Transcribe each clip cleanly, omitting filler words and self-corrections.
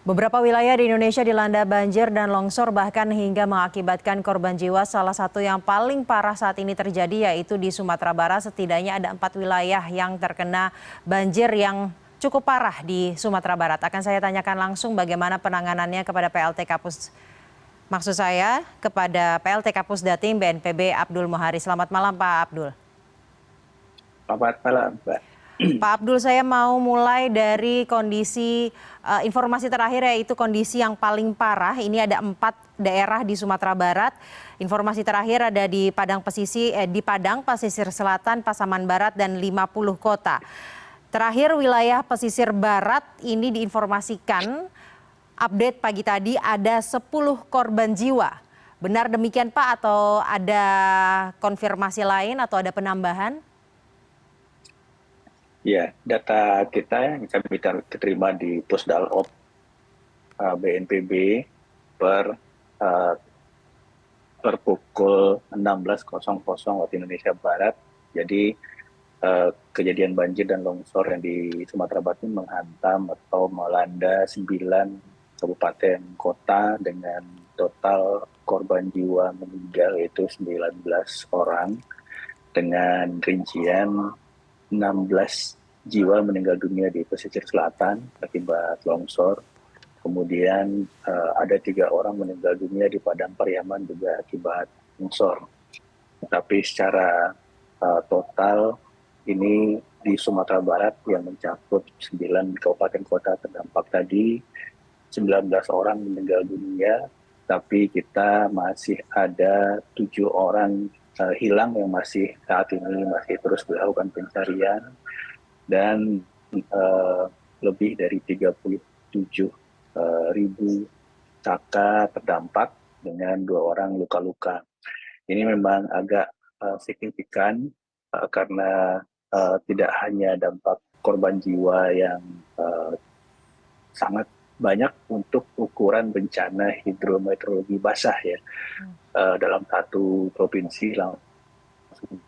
Beberapa wilayah di Indonesia dilanda banjir dan longsor bahkan hingga mengakibatkan korban jiwa. Salah satu yang paling parah saat ini terjadi yaitu di Sumatera Barat. Setidaknya ada 4 wilayah yang terkena banjir yang cukup parah di Sumatera Barat. Akan saya tanyakan langsung bagaimana penanganannya kepada PLT Kapus. Maksud saya kepada PLT Kapus Datim BNPB Abdul Muhari. Selamat malam Pak Abdul. Selamat malam, Mbak. Pak Abdul, saya mau mulai dari kondisi informasi terakhir yaitu kondisi yang paling parah. Ini ada 4 daerah di Sumatera Barat. Informasi terakhir ada di Padang, Pesisir Selatan, Pasaman Barat, dan 50 kota. Terakhir wilayah pesisir barat ini diinformasikan update pagi tadi ada 10 korban jiwa. Benar demikian Pak atau ada konfirmasi lain atau ada penambahan? Ya, data kita yang kami terima di Pusdalop BNPB per eh, per pukul 16.00 waktu Indonesia Barat. Jadi kejadian banjir dan longsor yang di Sumatera Barat ini menghantam atau melanda 9 kabupaten kota dengan total korban jiwa meninggal yaitu 19 orang dengan rincian 16 jiwa meninggal dunia di pesisir selatan akibat longsor. Kemudian ada 3 orang meninggal dunia di Padang Pariaman juga akibat longsor. Tetapi secara total ini di Sumatera Barat yang mencakup 9 kabupaten kota terdampak tadi, 19 orang meninggal dunia, tapi kita masih ada 7 orang hilang yang masih saat ini masih terus dilakukan pencarian dan lebih dari 37.000 kakak terdampak dengan 2 orang luka-luka. Ini memang agak signifikan karena tidak hanya dampak korban jiwa yang sangat banyak untuk ukuran bencana hidrometeorologi basah ya. Dalam satu provinsi langsung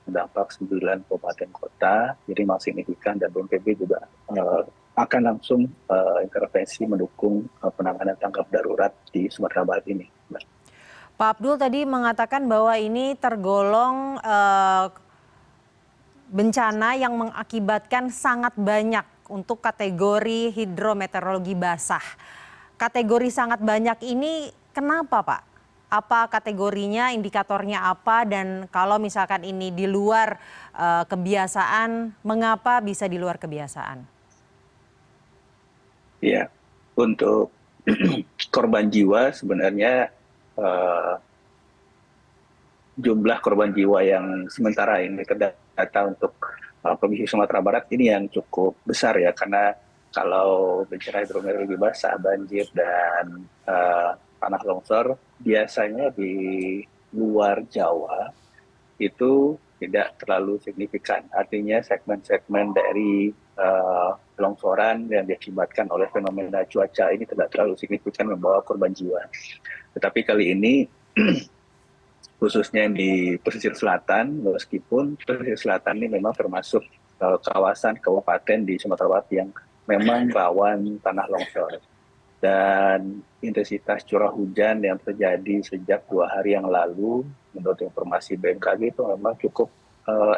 terdampak 9 kabupaten kota, jadi masih signifikan dan BNPB juga akan langsung intervensi mendukung penanganan tanggap darurat di Sumatera Barat ini. Pak Abdul tadi mengatakan bahwa ini tergolong bencana yang mengakibatkan sangat banyak untuk kategori hidrometeorologi basah. Kategori sangat banyak ini kenapa Pak? Apa kategorinya, indikatornya apa, dan kalau misalkan ini di luar kebiasaan, mengapa bisa di luar kebiasaan? Ya, untuk korban jiwa sebenarnya jumlah korban jiwa yang sementara ini terdata untuk Provinsi Sumatera Barat ini yang cukup besar ya, karena kalau bencana hidrometeorologi basah, banjir dan tanah longsor biasanya di luar Jawa itu tidak terlalu signifikan. Artinya segmen-segmen dari longsoran yang diakibatkan oleh fenomena cuaca ini tidak terlalu signifikan membawa korban jiwa. Tetapi kali ini khususnya di pesisir selatan, meskipun pesisir selatan ini memang termasuk kawasan kabupaten di Sumatera Barat yang memang rawan tanah longsor. Dan intensitas curah hujan yang terjadi sejak 2 hari yang lalu, menurut informasi BMKG itu memang cukup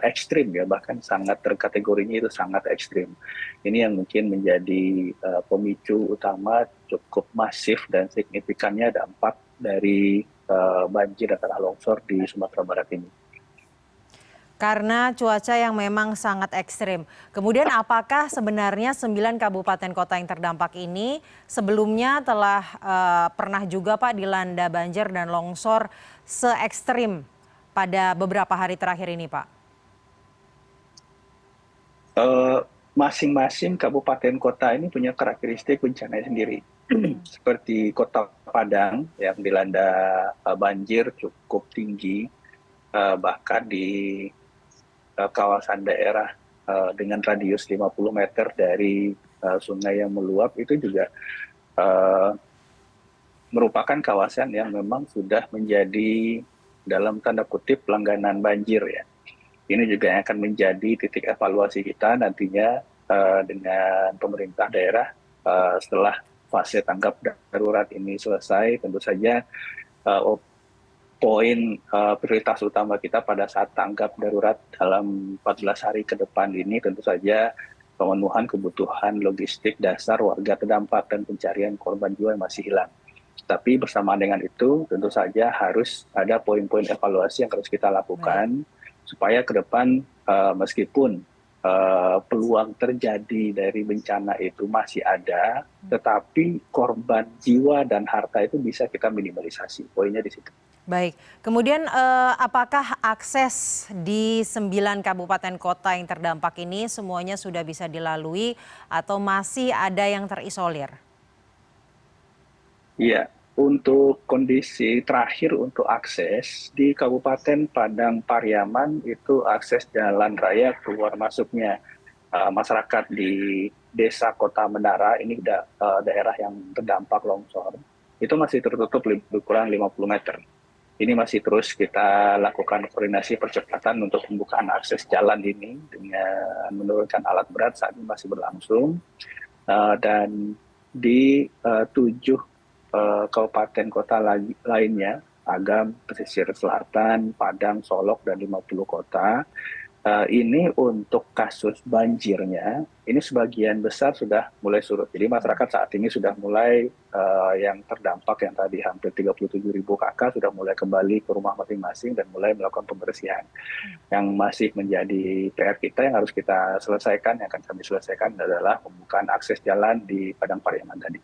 ekstrim ya, bahkan sangat terkategorinya itu sangat ekstrim. Ini yang mungkin menjadi pemicu utama cukup masif dan signifikannya dampak dari banjir dan tanah longsor di Sumatera Barat ini. Karena cuaca yang memang sangat ekstrim. Kemudian apakah sebenarnya 9 kabupaten kota yang terdampak ini sebelumnya telah pernah juga Pak dilanda banjir dan longsor se-ekstrim pada beberapa hari terakhir ini Pak? Masing-masing kabupaten kota ini punya karakteristik bencana sendiri. Seperti Kota Padang yang dilanda banjir cukup tinggi, bahkan di kawasan daerah dengan radius 50 meter dari sungai yang meluap itu juga merupakan kawasan yang memang sudah menjadi dalam tanda kutip langganan banjir ya. Ini juga yang akan menjadi titik evaluasi kita nantinya dengan pemerintah daerah setelah fase tanggap darurat ini selesai, tentu saja poin prioritas utama kita pada saat tanggap darurat dalam 14 hari ke depan ini tentu saja pemenuhan kebutuhan logistik dasar warga terdampak dan pencarian korban jiwa yang masih hilang. Tapi bersamaan dengan itu tentu saja harus ada poin-poin evaluasi yang harus kita lakukan supaya ke depan meskipun peluang terjadi dari bencana itu masih ada, tetapi korban jiwa dan harta itu bisa kita minimalisasi. Poinnya di situ. Baik, kemudian apakah akses di 9 kabupaten kota yang terdampak ini semuanya sudah bisa dilalui atau masih ada yang terisolir? Iya, untuk kondisi terakhir untuk akses di Kabupaten Padang Pariaman itu akses jalan raya keluar masuknya masyarakat di Desa Kota Menara ini daerah yang terdampak longsor itu masih tertutup lebih kurang 50 meter. Ini masih terus kita lakukan koordinasi percepatan untuk pembukaan akses jalan ini dengan menurunkan alat berat saat ini masih berlangsung. Dan di 7 kabupaten kota lainnya, Agam, Pesisir Selatan, Padang, Solok, dan 50 kota, ini untuk kasus banjirnya, ini sebagian besar sudah mulai surut. Jadi masyarakat saat ini sudah mulai yang terdampak yang tadi hampir 37.000 kakak sudah mulai kembali ke rumah masing-masing dan mulai melakukan pembersihan. Yang masih menjadi PR kita yang harus kita selesaikan, yang akan kami selesaikan adalah pembukaan akses jalan di Padang Pariaman tadi.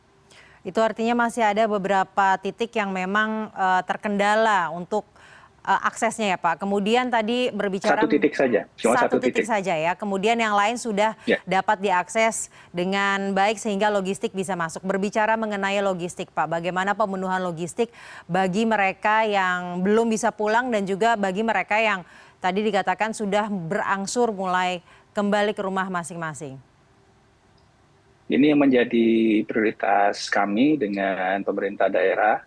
Itu artinya masih ada beberapa titik yang memang terkendala untuk aksesnya ya Pak. Kemudian tadi berbicara Satu titik saja, cuma satu titik saja ya. Kemudian yang lain sudah dapat diakses dengan baik sehingga logistik bisa masuk. Berbicara mengenai logistik Pak, bagaimana pemenuhan logistik bagi mereka yang belum bisa pulang dan juga bagi mereka yang tadi dikatakan sudah berangsur mulai kembali ke rumah masing-masing? Ini yang menjadi prioritas kami dengan pemerintah daerah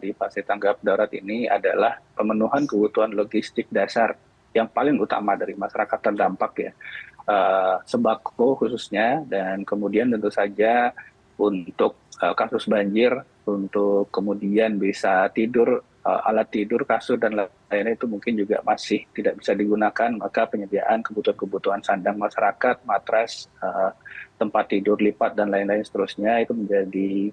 di fase tanggap darurat ini adalah pemenuhan kebutuhan logistik dasar yang paling utama dari masyarakat terdampak ya, sembako khususnya, dan kemudian tentu saja untuk kasus banjir, untuk kemudian bisa tidur, alat tidur, kasur, dan lainnya itu mungkin juga masih tidak bisa digunakan, maka penyediaan kebutuhan-kebutuhan sandang masyarakat, matras, tempat tidur lipat, dan lain-lain seterusnya itu menjadi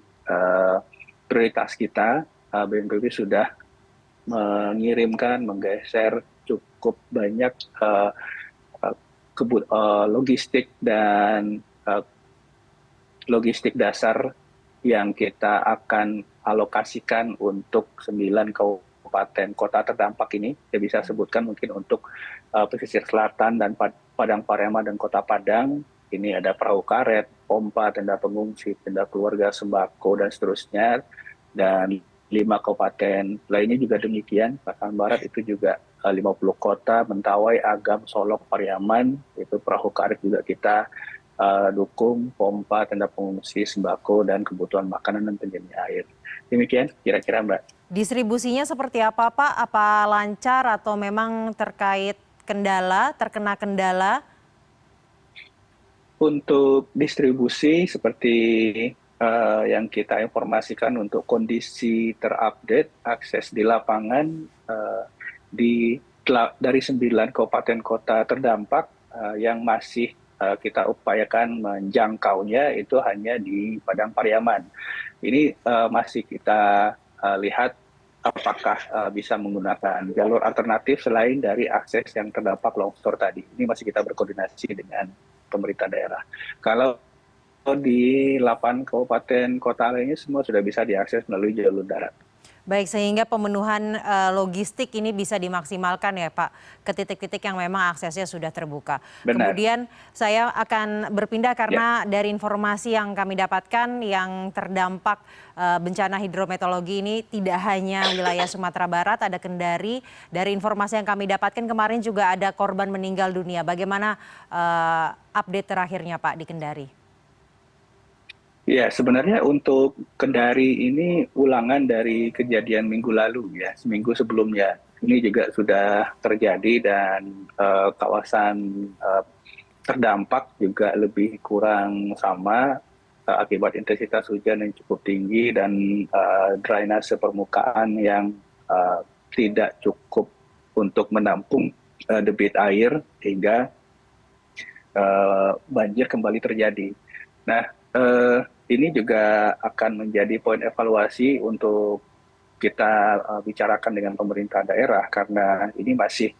prioritas kita. BNPB sudah mengirimkan, menggeser cukup banyak logistik dan logistik dasar yang kita akan alokasikan untuk 9 kabupaten kota terdampak ini. Saya bisa sebutkan mungkin untuk pesisir selatan dan Padang Pariaman dan Kota Padang. Ini ada perahu karet, pompa, tenda pengungsi, tenda keluarga, sembako, dan seterusnya. Dan 5 kabupaten lainnya juga demikian. Bahkan Barat itu juga 50 kota, Mentawai, Agam, Solok, Pariaman, itu perahu karet juga kita dukung, pompa, tenda pengungsi, sembako, dan kebutuhan makanan dan penyedia air. Demikian kira-kira Mbak. Distribusinya seperti apa Pak? Apa lancar atau memang terkait terkena kendala? Untuk distribusi seperti yang kita informasikan untuk kondisi terupdate, akses di lapangan dari 9 kabupaten kota terdampak yang masih kita upayakan menjangkaunya itu hanya di Padang Pariaman. Ini masih kita lihat apakah bisa menggunakan jalur alternatif selain dari akses yang terdampak longsor tadi. Ini masih kita berkoordinasi dengan pemerintah daerah. Kalau di 8 kabupaten kota lainnya semua sudah bisa diakses melalui jalur darat. Baik, sehingga pemenuhan logistik ini bisa dimaksimalkan ya Pak, ke titik-titik yang memang aksesnya sudah terbuka. Benar. Kemudian saya akan berpindah karena dari informasi yang kami dapatkan yang terdampak bencana hidrometeorologi ini tidak hanya wilayah Sumatera Barat, ada Kendari. Dari informasi yang kami dapatkan kemarin juga ada korban meninggal dunia. Bagaimana update terakhirnya Pak di Kendari? Ya, sebenarnya untuk Kendari ini ulangan dari kejadian minggu lalu ya, seminggu sebelumnya. Ini juga sudah terjadi dan kawasan terdampak juga lebih kurang sama. akibat intensitas hujan yang cukup tinggi dan drainase permukaan yang tidak cukup untuk menampung debit air hingga banjir kembali terjadi. Nah, ini juga akan menjadi poin evaluasi untuk kita bicarakan dengan pemerintah daerah karena ini masih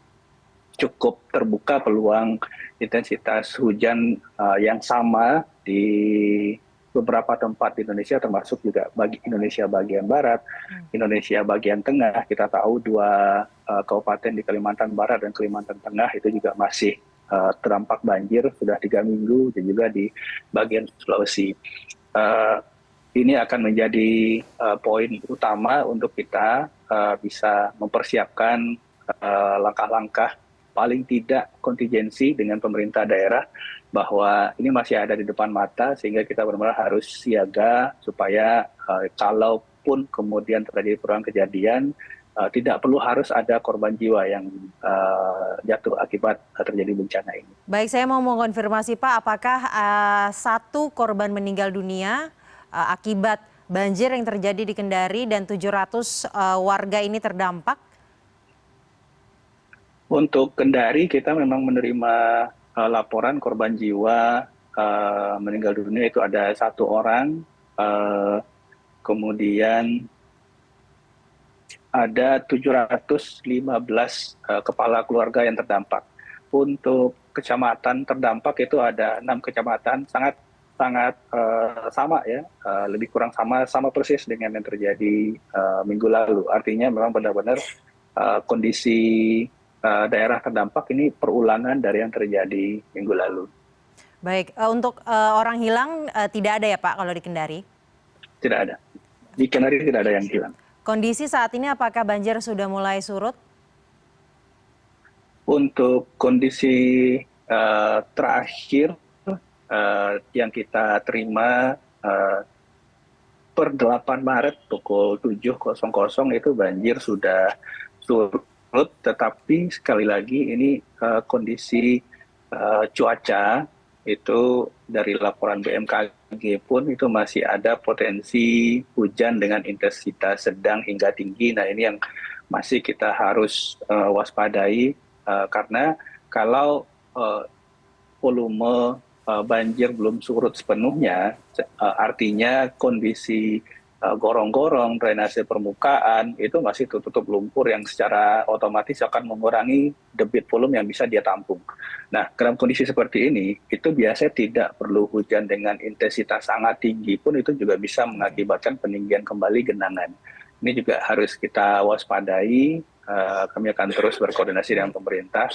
cukup terbuka peluang intensitas hujan yang sama di beberapa tempat di Indonesia, termasuk juga bagi Indonesia bagian barat, Indonesia bagian tengah. Kita tahu dua kabupaten di Kalimantan Barat dan Kalimantan Tengah itu juga masih terdampak banjir sudah 3 minggu, dan juga di bagian Sulawesi. Ini akan menjadi poin utama untuk kita bisa mempersiapkan langkah-langkah paling tidak kontingensi dengan pemerintah daerah bahwa ini masih ada di depan mata, sehingga kita benar-benar harus siaga supaya kalaupun kemudian terjadi perubahan kejadian, tidak perlu harus ada korban jiwa yang jatuh akibat terjadi bencana ini. Baik, saya mau mengonfirmasi Pak, apakah satu korban meninggal dunia akibat banjir yang terjadi di Kendari dan 700 warga ini terdampak? Untuk Kendari kita memang menerima laporan korban jiwa meninggal dunia itu ada 1 orang, kemudian ada 715 kepala keluarga yang terdampak. Untuk kecamatan terdampak itu ada 6 kecamatan, sangat sama ya, lebih kurang sama persis dengan yang terjadi minggu lalu. Artinya memang benar-benar kondisi daerah terdampak ini perulangan dari yang terjadi minggu lalu. Baik, untuk orang hilang tidak ada ya Pak kalau di Kendari? Tidak ada. Di Kendari tidak ada yang hilang. Kondisi saat ini apakah banjir sudah mulai surut? Untuk kondisi terakhir yang kita terima per 8 Maret pukul 7.00 itu banjir sudah surut, tetapi sekali lagi ini kondisi cuaca itu dari laporan BMKG pun itu masih ada potensi hujan dengan intensitas sedang hingga tinggi. Nah, ini yang masih kita harus waspadai karena kalau volume banjir belum surut sepenuhnya, artinya kondisi gorong-gorong, drainase permukaan itu masih tertutup lumpur yang secara otomatis akan mengurangi debit volume yang bisa dia tampung. Nah, dalam kondisi seperti ini, itu biasanya tidak perlu hujan dengan intensitas sangat tinggi pun itu juga bisa mengakibatkan peninggian kembali genangan. Ini juga harus kita waspadai. Kami akan terus berkoordinasi dengan pemerintah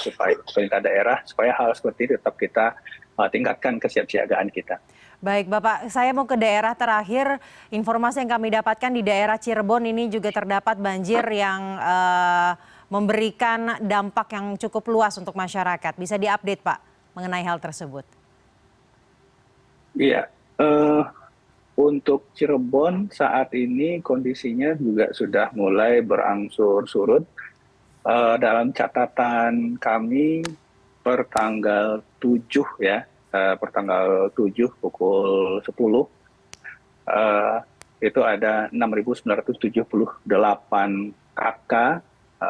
daerah supaya hal seperti ini tetap kita tingkatkan kesiapsiagaan kita. Baik Bapak, saya mau ke daerah terakhir. Informasi yang kami dapatkan di daerah Cirebon ini juga terdapat banjir yang memberikan dampak yang cukup luas untuk masyarakat. Bisa diupdate Pak mengenai hal tersebut? Iya, untuk Cirebon saat ini kondisinya juga sudah mulai berangsur surut. Dalam catatan kami per tanggal 7 ya, per tanggal 7 pukul 10, itu ada 6.978 KK,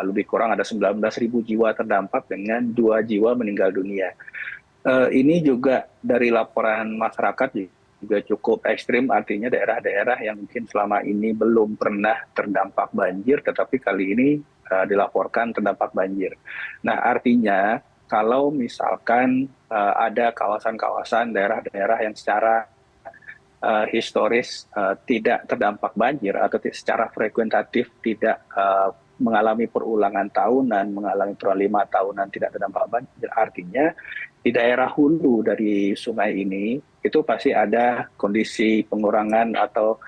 lebih kurang ada 19.000 jiwa terdampak dengan 2 jiwa meninggal dunia. Ini juga dari laporan masyarakat juga cukup ekstrim, artinya daerah-daerah yang mungkin selama ini belum pernah terdampak banjir, tetapi kali ini dilaporkan terdampak banjir. Nah, artinya kalau misalkan ada kawasan-kawasan daerah-daerah yang secara historis tidak terdampak banjir atau secara frekuentatif tidak mengalami perulangan tahunan, mengalami perulangan 5 tahunan tidak terdampak banjir, artinya di daerah hulu dari sungai ini itu pasti ada kondisi pengurangan atau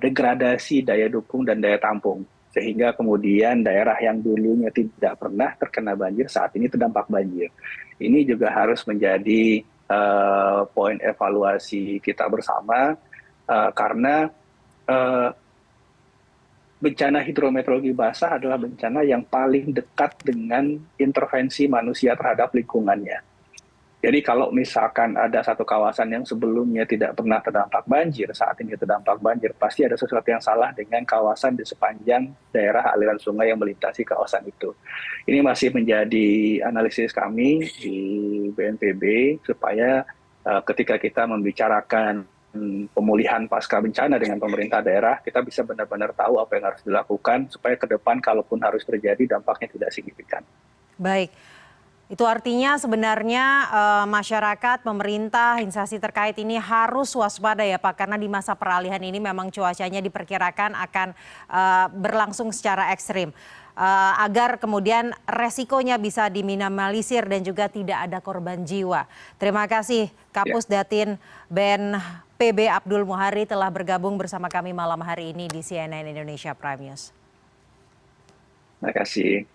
degradasi daya dukung dan daya tampung, sehingga kemudian daerah yang dulunya tidak pernah terkena banjir saat ini terdampak banjir. Ini juga harus menjadi poin evaluasi kita bersama karena bencana hidrometeorologi basah adalah bencana yang paling dekat dengan intervensi manusia terhadap lingkungannya. Jadi kalau misalkan ada satu kawasan yang sebelumnya tidak pernah terdampak banjir, saat ini terdampak banjir, pasti ada sesuatu yang salah dengan kawasan di sepanjang daerah aliran sungai yang melintasi kawasan itu. Ini masih menjadi analisis kami di BNPB supaya ketika kita membicarakan pemulihan pasca bencana dengan pemerintah daerah, kita bisa benar-benar tahu apa yang harus dilakukan supaya ke depan kalaupun harus terjadi dampaknya tidak signifikan. Baik. Itu artinya sebenarnya masyarakat, pemerintah, instansi terkait ini harus waspada ya Pak, karena di masa peralihan ini memang cuacanya diperkirakan akan berlangsung secara ekstrim. Agar kemudian resikonya bisa diminimalisir dan juga tidak ada korban jiwa. Terima kasih Kapus Datin BNPB Abdul Muhari telah bergabung bersama kami malam hari ini di CNN Indonesia Prime News. Terima kasih.